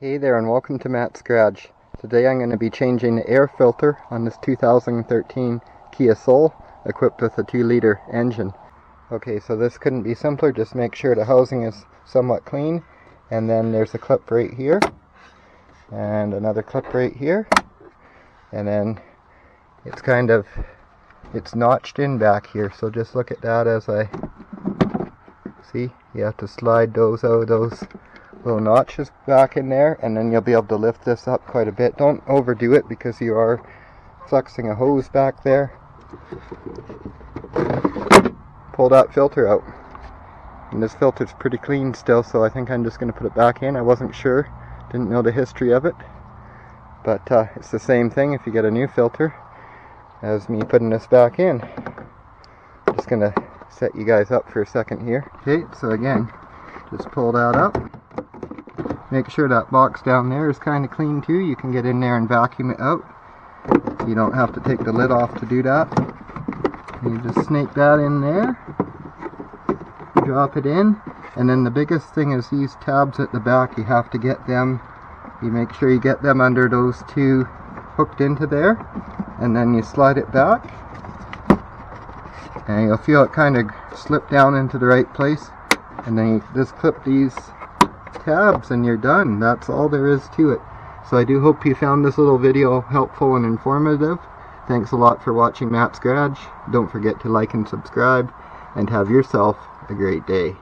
Hey there and welcome to Matt's Garage. Today I'm going to be changing the air filter on this 2013 Kia Soul equipped with a 2-liter engine. Okay, so this couldn't be simpler. Just make sure the housing is somewhat clean, and then there's a clip right here and another clip right here, and then it's notched in back here, so just look at that as I see. You have to slide those out of those little notches back in there, and then you'll be able to lift this up quite a bit. Don't overdo it because you are flexing a hose back there. Pull that filter out, and this filter's pretty clean still, so I think I'm just going to put it back in. I wasn't sure, didn't know the history of it, but it's the same thing if you get a new filter as me putting this back in. Just going to set you guys up for a second here. Okay, so again, just pull that up. Make sure that box down there is kind of clean too. You can get in there and vacuum it out. You don't have to take the lid off to do that. You just snake that in there, drop it in, and then the biggest thing is these tabs at the back. You have to get them, you make sure you get them under those two hooked into there, and then you slide it back, and you'll feel it kind of slip down into the right place, and then you just clip these tabs and you're done. That's all there is to it. So I do hope you found this little video helpful and informative. Thanks a lot for watching Matt's Garage. Don't forget to like and subscribe, and have yourself a great day.